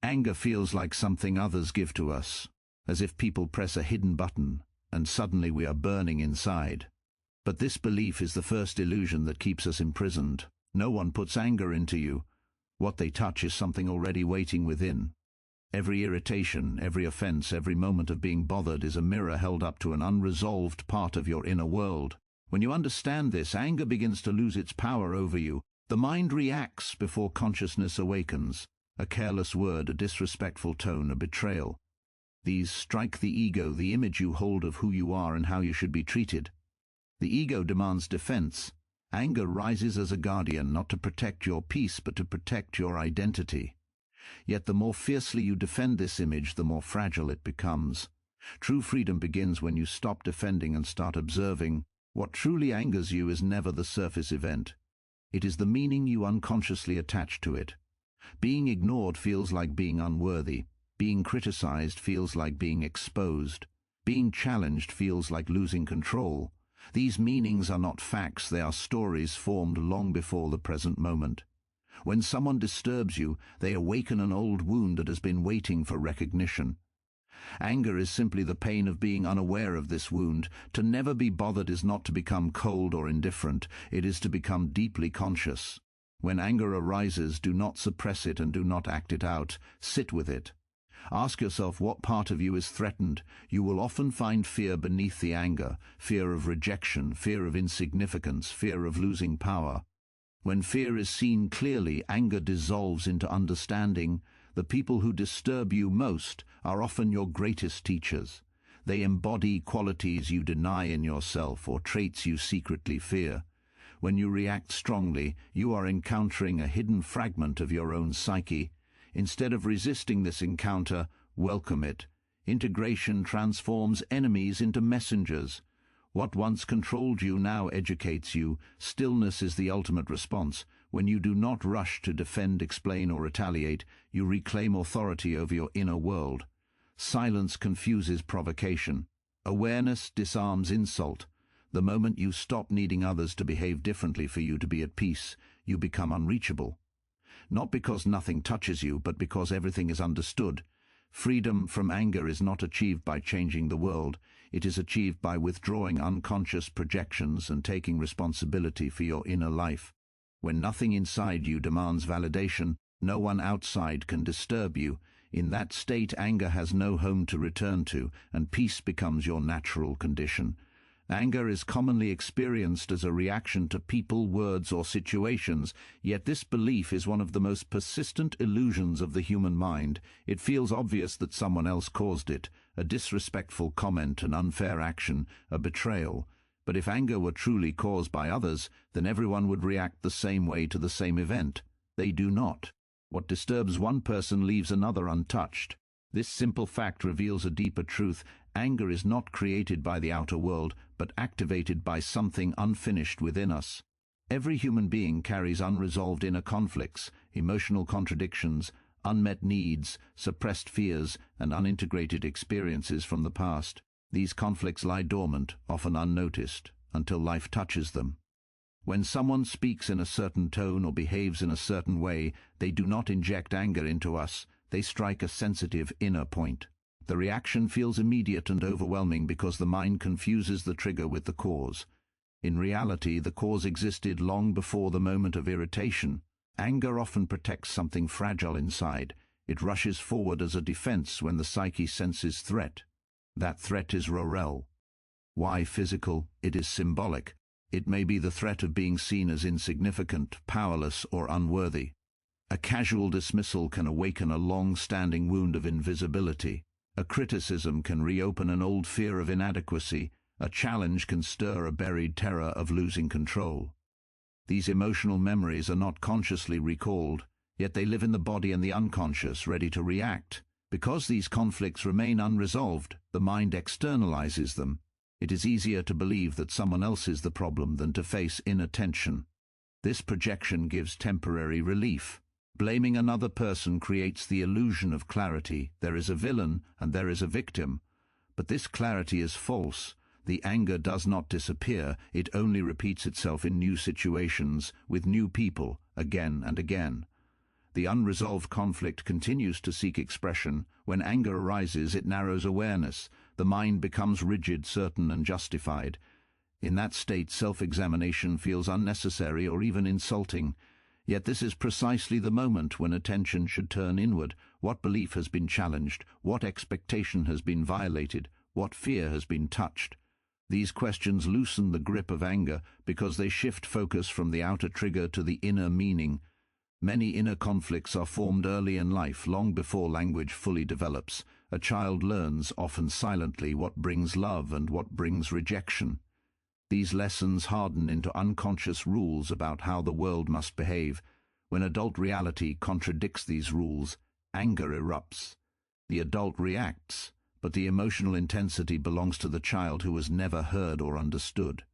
Anger feels like something others give to us, as if people press a hidden button, and suddenly we are burning inside. But this belief is the first illusion that keeps us imprisoned. No one puts anger into you. What they touch is something already waiting within. Every irritation, every offense, every moment of being bothered is a mirror held up to an unresolved part of your inner world. When you understand this, anger begins to lose its power over you. The mind reacts before consciousness awakens. A careless word, a disrespectful tone, a betrayal. These strike the ego, the image you hold of who you are and how you should be treated. The ego demands defense. Anger rises as a guardian, not to protect your peace, but to protect your identity. Yet the more fiercely you defend this image, the more fragile it becomes. True freedom begins when you stop defending and start observing. What truly angers you is never the surface event. It is the meaning you unconsciously attach to it. Being ignored feels like being unworthy. Being criticized feels like being exposed. Being challenged feels like losing control. These meanings are not facts, they are stories formed long before the present moment. When someone disturbs you, they awaken an old wound that has been waiting for recognition. Anger is simply the pain of being unaware of this wound. To never be bothered is not to become cold or indifferent, it is to become deeply conscious. When anger arises, do not suppress it and do not act it out. Sit with it. Ask yourself what part of you is threatened. You will often find fear beneath the anger, fear of rejection, fear of insignificance, fear of losing power. When fear is seen clearly, anger dissolves into understanding. The people who disturb you most are often your greatest teachers. They embody qualities you deny in yourself or traits you secretly fear. When you react strongly, you are encountering a hidden fragment of your own psyche. Instead of resisting this encounter, welcome it. Integration transforms enemies into messengers. What once controlled you now educates you. Stillness is the ultimate response. When you do not rush to defend, explain, or retaliate, you reclaim authority over your inner world. Silence confuses provocation. Awareness disarms insult. The moment you stop needing others to behave differently for you to be at peace, you become unreachable. Not because nothing touches you, but because everything is understood. Freedom from anger is not achieved by changing the world. It is achieved by withdrawing unconscious projections and taking responsibility for your inner life. When nothing inside you demands validation, no one outside can disturb you. In that state, anger has no home to return to, and peace becomes your natural condition. Anger is commonly experienced as a reaction to people, words, or situations, yet this belief is one of the most persistent illusions of the human mind. It feels obvious that someone else caused it, a disrespectful comment, an unfair action, a betrayal. But if anger were truly caused by others, then everyone would react the same way to the same event. They do not. What disturbs one person leaves another untouched. This simple fact reveals a deeper truth. Anger is not created by the outer world, but activated by something unfinished within us. Every human being carries unresolved inner conflicts, emotional contradictions, unmet needs, suppressed fears, and unintegrated experiences from the past. These conflicts lie dormant, often unnoticed, until life touches them. When someone speaks in a certain tone or behaves in a certain way, they do not inject anger into us. They strike a sensitive inner point. The reaction feels immediate and overwhelming because the mind confuses the trigger with the cause. In reality, the cause existed long before the moment of irritation. Anger often protects something fragile inside. It rushes forward as a defense when the psyche senses threat. That threat is rorel. Why physical? It is symbolic. It may be the threat of being seen as insignificant, powerless, or unworthy. A casual dismissal can awaken a long-standing wound of invisibility. A criticism can reopen an old fear of inadequacy. A challenge can stir a buried terror of losing control. These emotional memories are not consciously recalled, yet they live in the body and the unconscious, ready to react. Because these conflicts remain unresolved, the mind externalizes them. It is easier to believe that someone else is the problem than to face inner tension. This projection gives temporary relief. Blaming another person creates the illusion of clarity. There is a villain and there is a victim. But this clarity is false. The anger does not disappear. It only repeats itself in new situations, with new people, again and again. The unresolved conflict continues to seek expression. When anger arises, it narrows awareness. The mind becomes rigid, certain, and justified. In that state, self-examination feels unnecessary or even insulting. Yet this is precisely the moment when attention should turn inward. What belief has been challenged? What expectation has been violated? What fear has been touched? These questions loosen the grip of anger because they shift focus from the outer trigger to the inner meaning. Many inner conflicts are formed early in life, long before language fully develops. A child learns, often silently, what brings love and what brings rejection. These lessons harden into unconscious rules about how the world must behave. When adult reality contradicts these rules, anger erupts. The adult reacts, but the emotional intensity belongs to the child who was never heard or understood.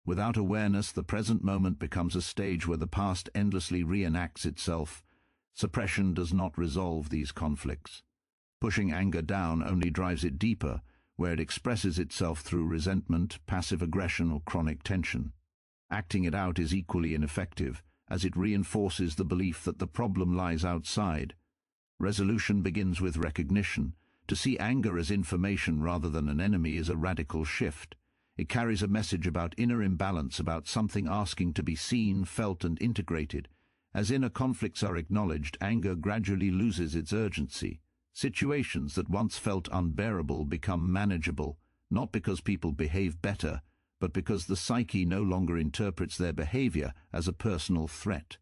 Without awareness, the present moment becomes a stage where the past endlessly reenacts itself. Suppression does not resolve these conflicts. Pushing anger down only drives it deeper, where it expresses itself through resentment, passive aggression, or chronic tension. Acting it out is equally ineffective, as it reinforces the belief that the problem lies outside. Resolution begins with recognition. To see anger as information rather than an enemy is a radical shift. It carries a message about inner imbalance, about something asking to be seen, felt, and integrated. As inner conflicts are acknowledged, anger gradually loses its urgency. Situations that once felt unbearable become manageable, not because people behave better, but because the psyche no longer interprets their behavior as a personal threat.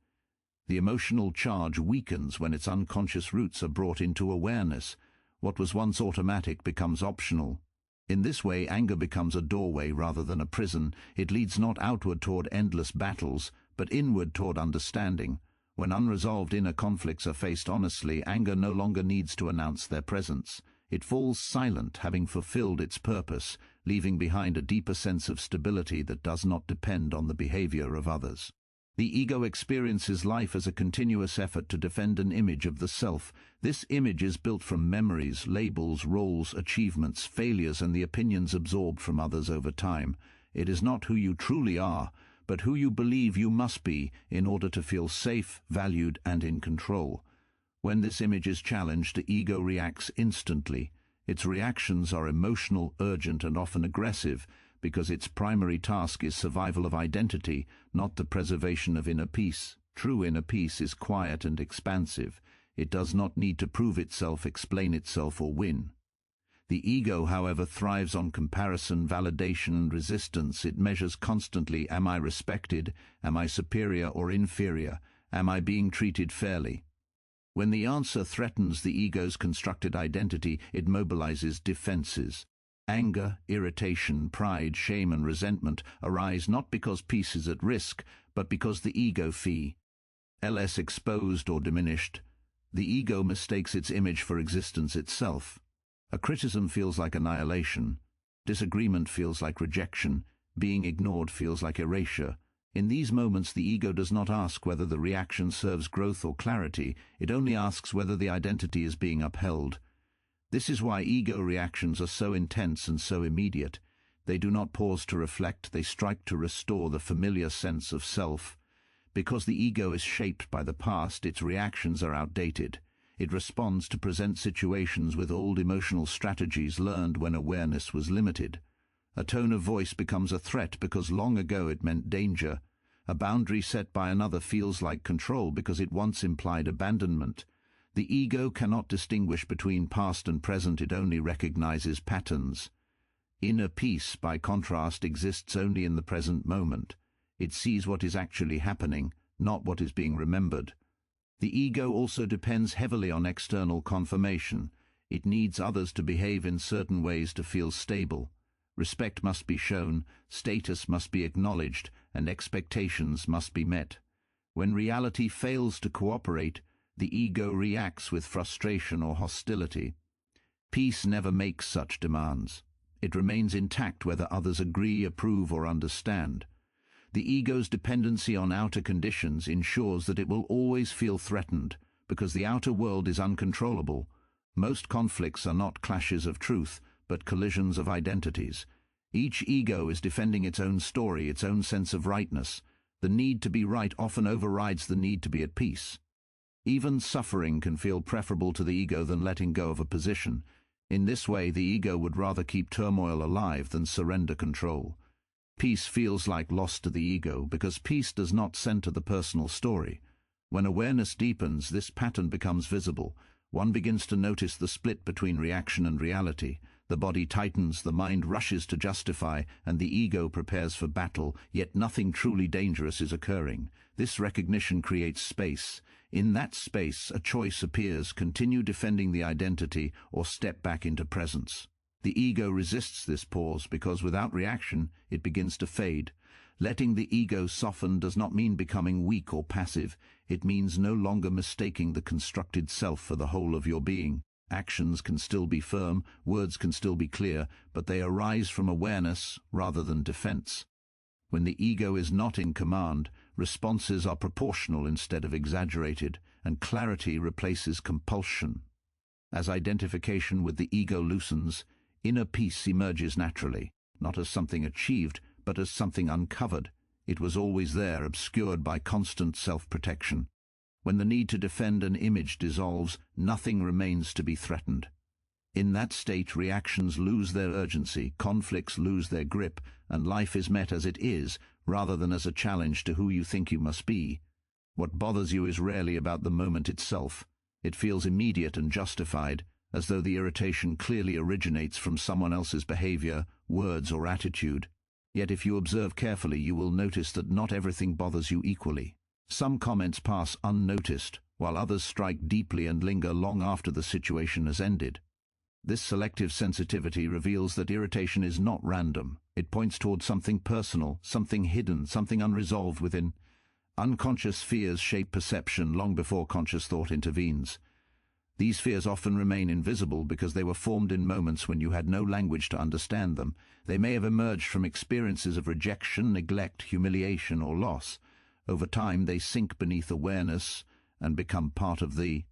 The emotional charge weakens when its unconscious roots are brought into awareness. What was once automatic becomes optional. In this way, anger becomes a doorway rather than a prison. It leads not outward toward endless battles, but inward toward understanding. When unresolved inner conflicts are faced honestly, anger no longer needs to announce their presence. It falls silent, having fulfilled its purpose, leaving behind a deeper sense of stability that does not depend on the behavior of others. The ego experiences life as a continuous effort to defend an image of the self. This image is built from memories, labels, roles, achievements, failures, and the opinions absorbed from others over time. It is not who you truly are, but who you believe you must be in order to feel safe, valued, and in control. When this image is challenged, the ego reacts instantly. Its reactions are emotional, urgent, and often aggressive, because its primary task is survival of identity, not the preservation of inner peace. True inner peace is quiet and expansive. It does not need to prove itself, explain itself, or win. The ego, however, thrives on comparison, validation, and resistance. It measures constantly: am I respected? Am I superior or inferior? Am I being treated fairly? When the answer threatens the ego's constructed identity, it mobilizes defenses. Anger, irritation, pride, shame, and resentment arise not because peace is at risk, but because the ego feels exposed or diminished. The ego mistakes its image for existence itself. A criticism feels like annihilation. Disagreement feels like rejection. Being ignored feels like erasure. In these moments, the ego does not ask whether the reaction serves growth or clarity. It only asks whether the identity is being upheld. This is why ego reactions are so intense and so immediate. They do not pause to reflect, they strike to restore the familiar sense of self. Because the ego is shaped by the past, its reactions are outdated. It responds to present situations with old emotional strategies learned when awareness was limited. A tone of voice becomes a threat because long ago it meant danger. A boundary set by another feels like control because it once implied abandonment. The ego cannot distinguish between past and present, it only recognizes patterns. Inner peace, by contrast, exists only in the present moment. It sees what is actually happening, not what is being remembered. The ego also depends heavily on external confirmation. It needs others to behave in certain ways to feel stable. Respect must be shown, status must be acknowledged, and expectations must be met. When reality fails to cooperate, the ego reacts with frustration or hostility. Peace never makes such demands. It remains intact whether others agree, approve, or understand. The ego's dependency on outer conditions ensures that it will always feel threatened, because the outer world is uncontrollable. Most conflicts are not clashes of truth, but collisions of identities. Each ego is defending its own story, its own sense of rightness. The need to be right often overrides the need to be at peace. Even suffering can feel preferable to the ego than letting go of a position. In this way, the ego would rather keep turmoil alive than surrender control. Peace feels like loss to the ego because peace does not center the personal story. When awareness deepens, this pattern becomes visible. One begins to notice the split between reaction and reality. The body tightens, the mind rushes to justify, and the ego prepares for battle, yet nothing truly dangerous is occurring. This recognition creates space. In that space, a choice appears: continue defending the identity or step back into presence. The ego resists this pause because without reaction, it begins to fade. Letting the ego soften does not mean becoming weak or passive. It means no longer mistaking the constructed self for the whole of your being. Actions can still be firm, words can still be clear, but they arise from awareness rather than defense. When the ego is not in command, responses are proportional instead of exaggerated, and clarity replaces compulsion. As identification with the ego loosens, inner peace emerges naturally, not as something achieved, but as something uncovered. It was always there, obscured by constant self-protection. When the need to defend an image dissolves, nothing remains to be threatened. In that state, reactions lose their urgency, conflicts lose their grip, and life is met as it is, rather than as a challenge to who you think you must be. What bothers you is rarely about the moment itself. It feels immediate and justified, as though the irritation clearly originates from someone else's behavior, words, or attitude. Yet if you observe carefully, you will notice that not everything bothers you equally. Some comments pass unnoticed, while others strike deeply and linger long after the situation has ended. This selective sensitivity reveals that irritation is not random. It points toward something personal, something hidden, something unresolved within. Unconscious fears shape perception long before conscious thought intervenes. These fears often remain invisible because they were formed in moments when you had no language to understand them. They may have emerged from experiences of rejection, neglect, humiliation, or loss. Over time, they sink beneath awareness and become part of the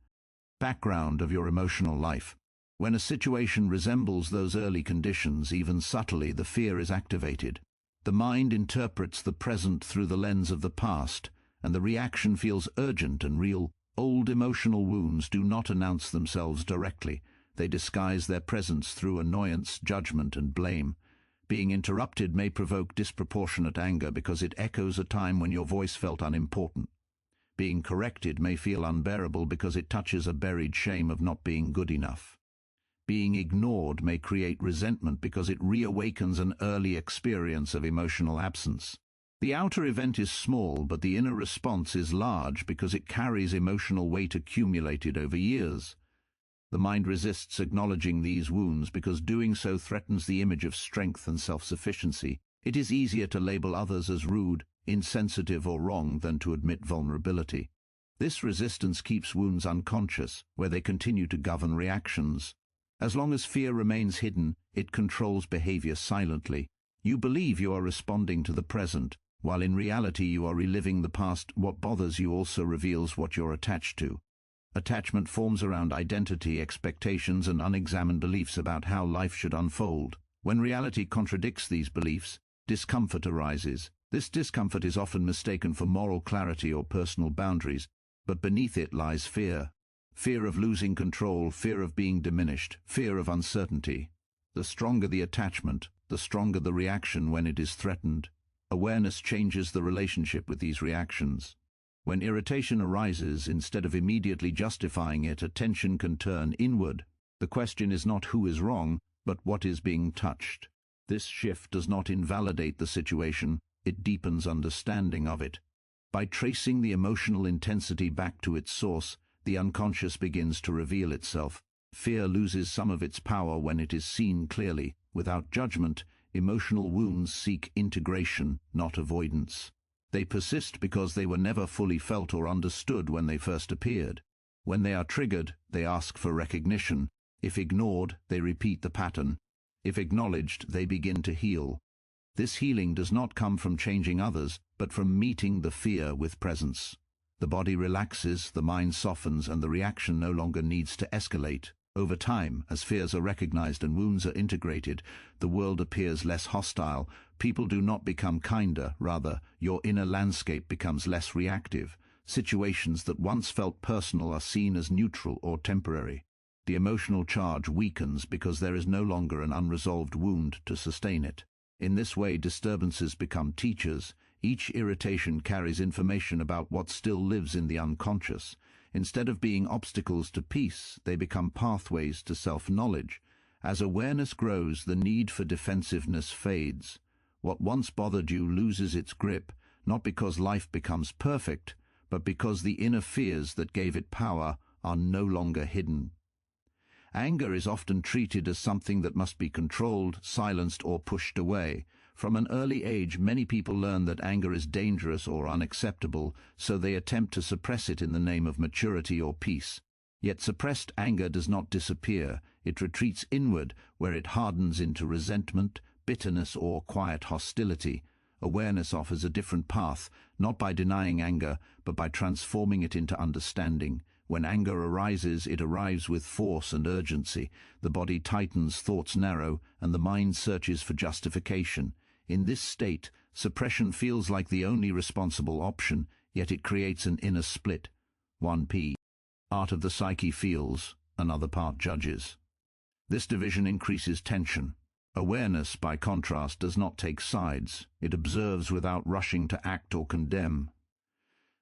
background of your emotional life. When a situation resembles those early conditions, even subtly, the fear is activated. The mind interprets the present through the lens of the past, and the reaction feels urgent and real. Old emotional wounds do not announce themselves directly. They disguise their presence through annoyance, judgment, and blame. Being interrupted may provoke disproportionate anger because it echoes a time when your voice felt unimportant. Being corrected may feel unbearable because it touches a buried shame of not being good enough. Being ignored may create resentment because it reawakens an early experience of emotional absence. The outer event is small, but the inner response is large because it carries emotional weight accumulated over years. The mind resists acknowledging these wounds because doing so threatens the image of strength and self-sufficiency. It is easier to label others as rude, insensitive, or wrong than to admit vulnerability. This resistance keeps wounds unconscious, where they continue to govern reactions. As long as fear remains hidden, it controls behavior silently. You believe you are responding to the present, while in reality you are reliving the past. What bothers you also reveals what you're attached to. Attachment forms around identity, expectations, and unexamined beliefs about how life should unfold. When reality contradicts these beliefs, discomfort arises. This discomfort is often mistaken for moral clarity or personal boundaries, but beneath it lies fear. Fear of losing control, fear of being diminished, fear of uncertainty. The stronger the attachment, the stronger the reaction when it is threatened. Awareness changes the relationship with these reactions. When irritation arises, instead of immediately justifying it, attention can turn inward. The question is not who is wrong, but what is being touched. This shift does not invalidate the situation, it deepens understanding of it. By tracing the emotional intensity back to its source, the unconscious begins to reveal itself. Fear loses some of its power when it is seen clearly. Without judgment, emotional wounds seek integration, not avoidance. They persist because they were never fully felt or understood when they first appeared. When they are triggered, they ask for recognition. If ignored, they repeat the pattern. If acknowledged, they begin to heal. This healing does not come from changing others, but from meeting the fear with presence. The body relaxes, the mind softens, and the reaction no longer needs to escalate. Over time, as fears are recognized and wounds are integrated, the world appears less hostile. People do not become kinder, rather, your inner landscape becomes less reactive. Situations that once felt personal are seen as neutral or temporary. The emotional charge weakens because there is no longer an unresolved wound to sustain it. In this way, disturbances become teachers. Each irritation carries information about what still lives in the unconscious. Instead of being obstacles to peace, they become pathways to self-knowledge. As awareness grows, the need for defensiveness fades. What once bothered you loses its grip, not because life becomes perfect, but because the inner fears that gave it power are no longer hidden. Anger is often treated as something that must be controlled, silenced, or pushed away. From an early age, many people learn that anger is dangerous or unacceptable, so they attempt to suppress it in the name of maturity or peace. Yet suppressed anger does not disappear. It retreats inward, where it hardens into resentment, bitterness, or quiet hostility. Awareness offers a different path, not by denying anger, but by transforming it into understanding. When anger arises, it arrives with force and urgency. The body tightens, thoughts narrow, and the mind searches for justification. In this state, suppression feels like the only responsible option, yet it creates an inner split. 1p. Part of the psyche feels, another part judges. This division increases tension. Awareness, by contrast, does not take sides. It observes without rushing to act or condemn.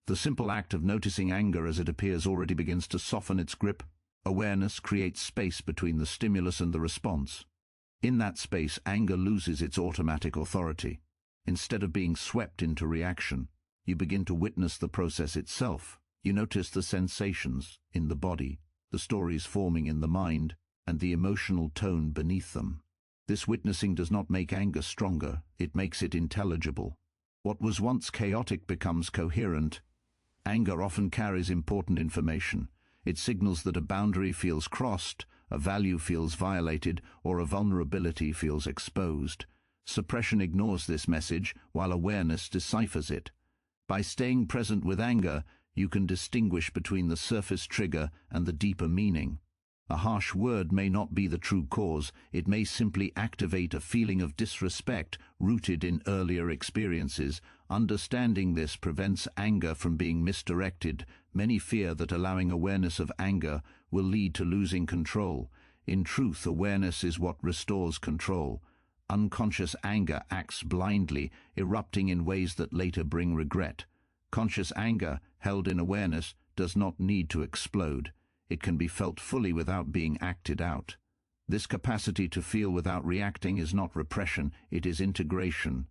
The simple act of noticing anger as it appears already begins to soften its grip. Awareness creates space between the stimulus and the response. In that space, anger loses its automatic authority. Instead of being swept into reaction, you begin to witness the process itself. You notice the sensations in the body, the stories forming in the mind, and the emotional tone beneath them. This witnessing does not make anger stronger, it makes it intelligible. What was once chaotic becomes coherent. Anger often carries important information. It signals that a boundary feels crossed, a value feels violated, or a vulnerability feels exposed. Suppression ignores this message, while awareness deciphers it. By staying present with anger, you can distinguish between the surface trigger and the deeper meaning. A harsh word may not be the true cause. It may simply activate a feeling of disrespect rooted in earlier experiences. Understanding this prevents anger from being misdirected. Many fear that allowing awareness of anger will lead to losing control. In truth, awareness is what restores control. Unconscious anger acts blindly, erupting in ways that later bring regret. Conscious anger, held in awareness, does not need to explode. It can be felt fully without being acted out. This capacity to feel without reacting is not repression, it is integration.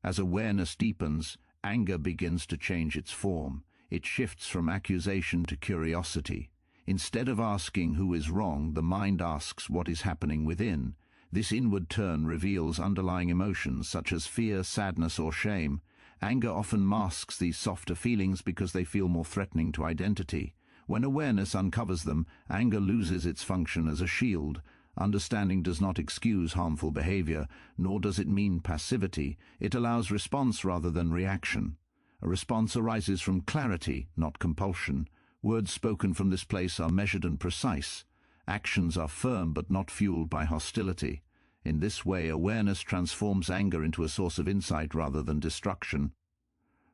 As awareness deepens, anger begins to change its form. It shifts from accusation to curiosity. Instead of asking who is wrong, the mind asks what is happening within. This inward turn reveals underlying emotions such as fear, sadness, or shame. Anger often masks these softer feelings because they feel more threatening to identity. When awareness uncovers them, anger loses its function as a shield. Understanding does not excuse harmful behavior, nor does it mean passivity. It allows response rather than reaction. A response arises from clarity, not compulsion. Words spoken from this place are measured and precise. Actions are firm but not fueled by hostility. In this way, awareness transforms anger into a source of insight rather than destruction.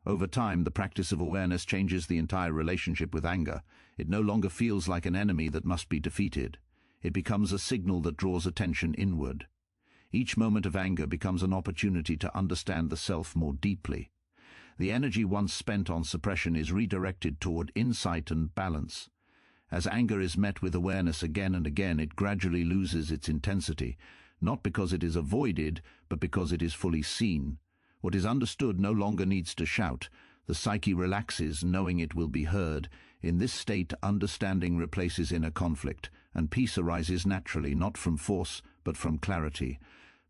Over time, the practice of awareness changes the entire relationship with anger. It no longer feels like an enemy that must be defeated. It becomes a signal that draws attention inward. Each moment of anger becomes an opportunity to understand the self more deeply. The energy once spent on suppression is redirected toward insight and balance. As anger is met with awareness again and again, it gradually loses its intensity, not because it is avoided, but because it is fully seen. What is understood no longer needs to shout. The psyche relaxes, knowing it will be heard. In this state, understanding replaces inner conflict, and peace arises naturally, not from force, but from clarity.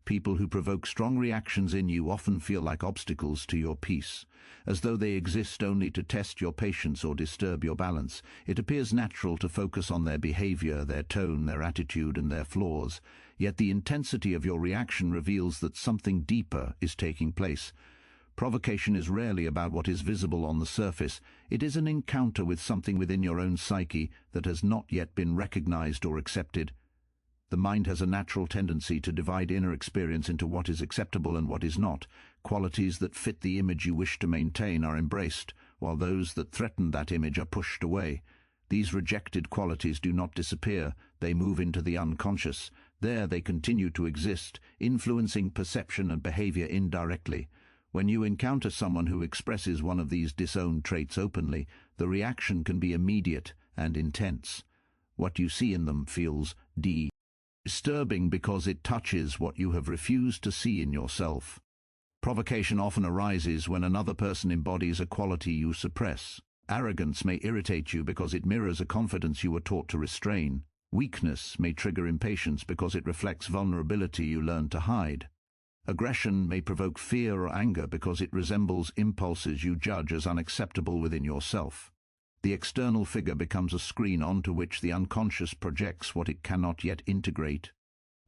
People who provoke strong reactions in you often feel like obstacles to your peace, as though they exist only to test your patience or disturb your balance. It appears natural to focus on their behavior, their tone, their attitude, and their flaws. Yet the intensity of your reaction reveals that something deeper is taking place. Provocation is rarely about what is visible on the surface. It is an encounter with something within your own psyche that has not yet been recognized or accepted. The mind has a natural tendency to divide inner experience into what is acceptable and what is not. Qualities that fit the image you wish to maintain are embraced, while those that threaten that image are pushed away. These rejected qualities do not disappear, they move into the unconscious. There they continue to exist, influencing perception and behavior indirectly. When you encounter someone who expresses one of these disowned traits openly, the reaction can be immediate and intense. What you see in them feels disturbing because it touches what you have refused to see in yourself. Provocation often arises when another person embodies a quality you suppress. Arrogance may irritate you because it mirrors a confidence you were taught to restrain. Weakness may trigger impatience because it reflects vulnerability you learned to hide. Aggression may provoke fear or anger because it resembles impulses you judge as unacceptable within yourself. The external figure becomes a screen onto which the unconscious projects what it cannot yet integrate.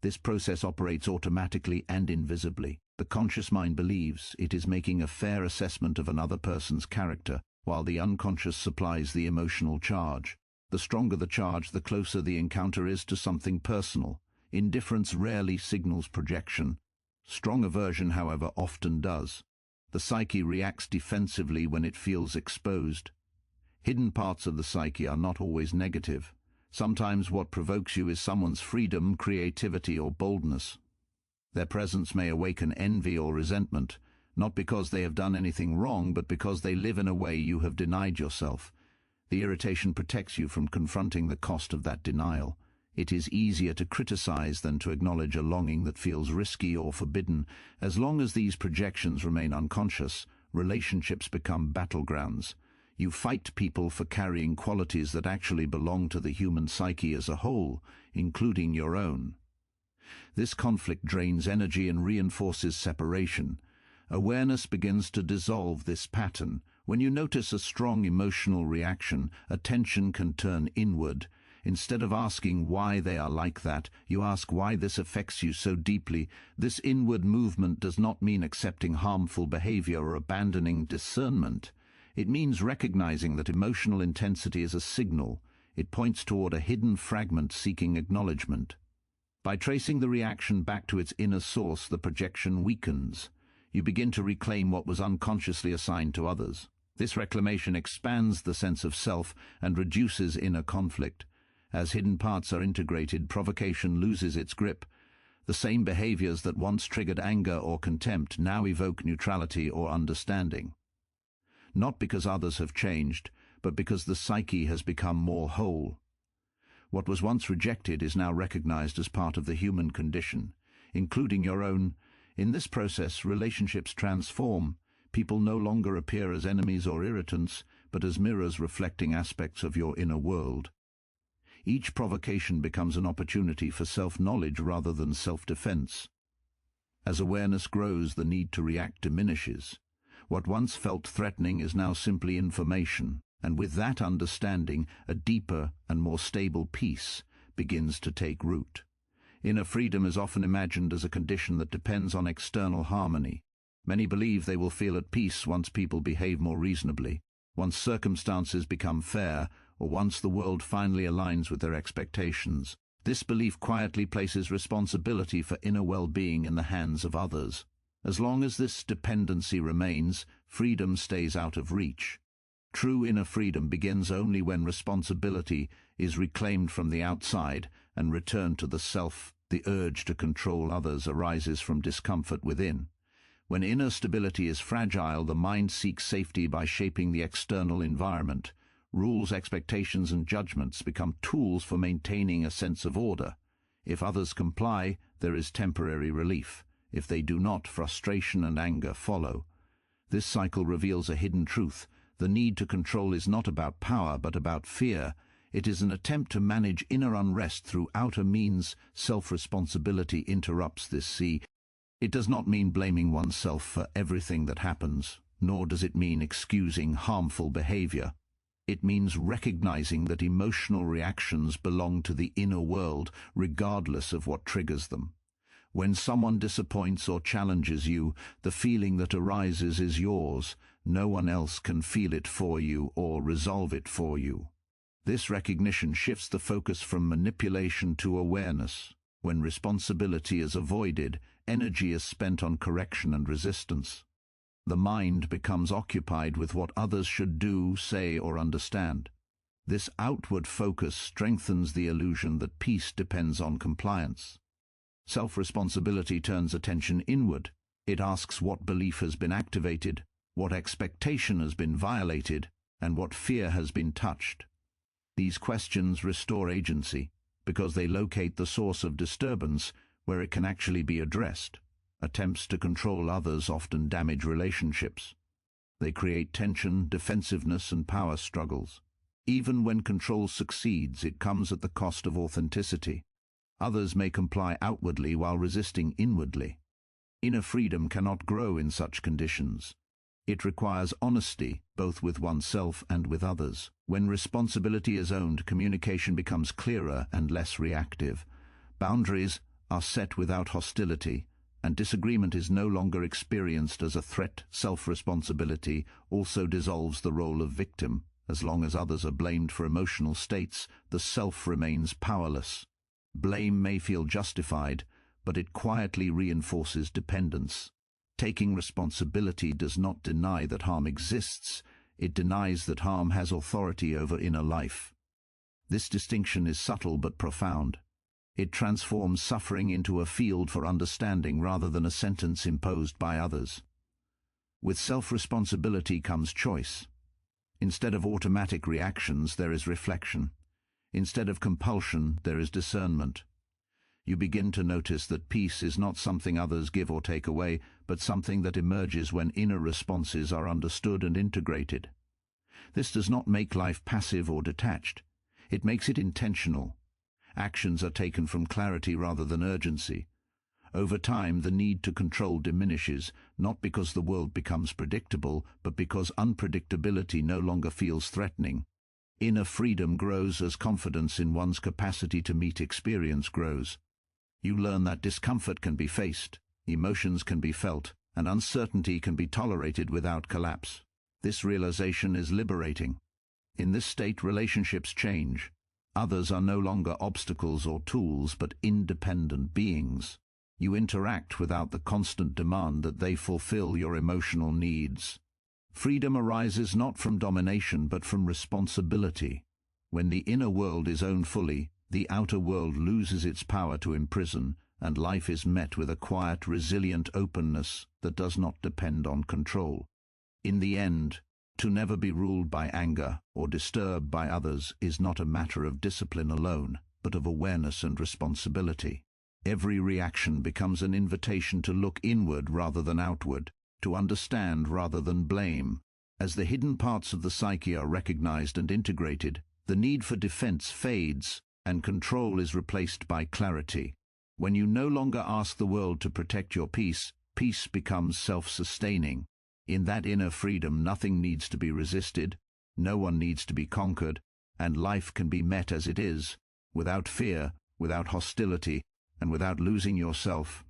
This process operates automatically and invisibly. The conscious mind believes it is making a fair assessment of another person's character, while the unconscious supplies the emotional charge. The stronger the charge, the closer the encounter is to something personal. Indifference rarely signals projection. Strong aversion, however, often does. The psyche reacts defensively when it feels exposed. Hidden parts of the psyche are not always negative. Sometimes what provokes you is someone's freedom, creativity, or boldness. Their presence may awaken envy or resentment, not because they have done anything wrong, but because they live in a way you have denied yourself. The irritation protects you from confronting the cost of that denial. It is easier to criticize than to acknowledge a longing that feels risky or forbidden. As long as these projections remain unconscious, relationships become battlegrounds. You fight people for carrying qualities that actually belong to the human psyche as a whole, including your own. This conflict drains energy and reinforces separation. Awareness begins to dissolve this pattern. When you notice a strong emotional reaction, attention can turn inward. Instead of asking why they are like that, you ask why this affects you so deeply. This inward movement does not mean accepting harmful behavior or abandoning discernment. It means recognizing that emotional intensity is a signal. It points toward a hidden fragment seeking acknowledgement. By tracing the reaction back to its inner source, the projection weakens. You begin to reclaim what was unconsciously assigned to others. This reclamation expands the sense of self and reduces inner conflict. As hidden parts are integrated, provocation loses its grip. The same behaviors that once triggered anger or contempt now evoke neutrality or understanding. Not because others have changed, but because the psyche has become more whole. What was once rejected is now recognized as part of the human condition, including your own. In this process, relationships transform. People no longer appear as enemies or irritants, but as mirrors reflecting aspects of your inner world. Each provocation becomes an opportunity for self-knowledge rather than self-defense. As awareness grows, the need to react diminishes. What once felt threatening is now simply information, and with that understanding, a deeper and more stable peace begins to take root. Inner freedom is often imagined as a condition that depends on external harmony. Many believe they will feel at peace once people behave more reasonably, once circumstances become fair, or once the world finally aligns with their expectations. This belief quietly places responsibility for inner well-being in the hands of others. As long as this dependency remains, freedom stays out of reach. True inner freedom begins only when responsibility is reclaimed from the outside and returned to the self. The urge to control others arises from discomfort within. When inner stability is fragile, the mind seeks safety by shaping the external environment. Rules, expectations, and judgments become tools for maintaining a sense of order. If others comply, there is temporary relief. If they do not, frustration and anger follow. This cycle reveals a hidden truth. The need to control is not about power, but about fear. It is an attempt to manage inner unrest through outer means. Self-responsibility interrupts this sea. It does not mean blaming oneself for everything that happens, nor does it mean excusing harmful behavior. It means recognizing that emotional reactions belong to the inner world, regardless of what triggers them. When someone disappoints or challenges you, the feeling that arises is yours. No one else can feel it for you or resolve it for you. This recognition shifts the focus from manipulation to awareness. When responsibility is avoided, energy is spent on correction and resistance. The mind becomes occupied with what others should do, say, or understand. This outward focus strengthens the illusion that peace depends on compliance. Self-responsibility turns attention inward. It asks what belief has been activated, what expectation has been violated, and what fear has been touched. These questions restore agency because they locate the source of disturbance where it can actually be addressed. Attempts to control others often damage relationships. They create tension, defensiveness, and power struggles. Even when control succeeds, it comes at the cost of authenticity. Others may comply outwardly while resisting inwardly. Inner freedom cannot grow in such conditions. It requires honesty, both with oneself and with others. When responsibility is owned, communication becomes clearer and less reactive. Boundaries are set without hostility, and disagreement is no longer experienced as a threat. Self-responsibility also dissolves the role of victim. As long as others are blamed for emotional states, the self remains powerless. Blame may feel justified, but it quietly reinforces dependence. Taking responsibility does not deny that harm exists, it denies that harm has authority over inner life. This distinction is subtle but profound. It transforms suffering into a field for understanding rather than a sentence imposed by others. With self-responsibility comes choice. Instead of automatic reactions, there is reflection. Instead of compulsion, there is discernment. You begin to notice that peace is not something others give or take away, but something that emerges when inner responses are understood and integrated. This does not make life passive or detached. It makes it intentional. Actions are taken from clarity rather than urgency. Over time, the need to control diminishes, not because the world becomes predictable, but because unpredictability no longer feels threatening. Inner freedom grows as confidence in one's capacity to meet experience grows. You learn that discomfort can be faced, emotions can be felt, and uncertainty can be tolerated without collapse. This realization is liberating. In this state, relationships change. Others are no longer obstacles or tools, but independent beings. You interact without the constant demand that they fulfill your emotional needs. Freedom arises not from domination, but from responsibility. When the inner world is owned fully, the outer world loses its power to imprison, and life is met with a quiet, resilient openness that does not depend on control. In the end, to never be ruled by anger or disturbed by others is not a matter of discipline alone, but of awareness and responsibility. Every reaction becomes an invitation to look inward rather than outward, to understand rather than blame. As the hidden parts of the psyche are recognized and integrated, the need for defense fades, and control is replaced by clarity. When you no longer ask the world to protect your peace, peace becomes self-sustaining. In that inner freedom, nothing needs to be resisted, no one needs to be conquered, and life can be met as it is, without fear, without hostility, and without losing yourself.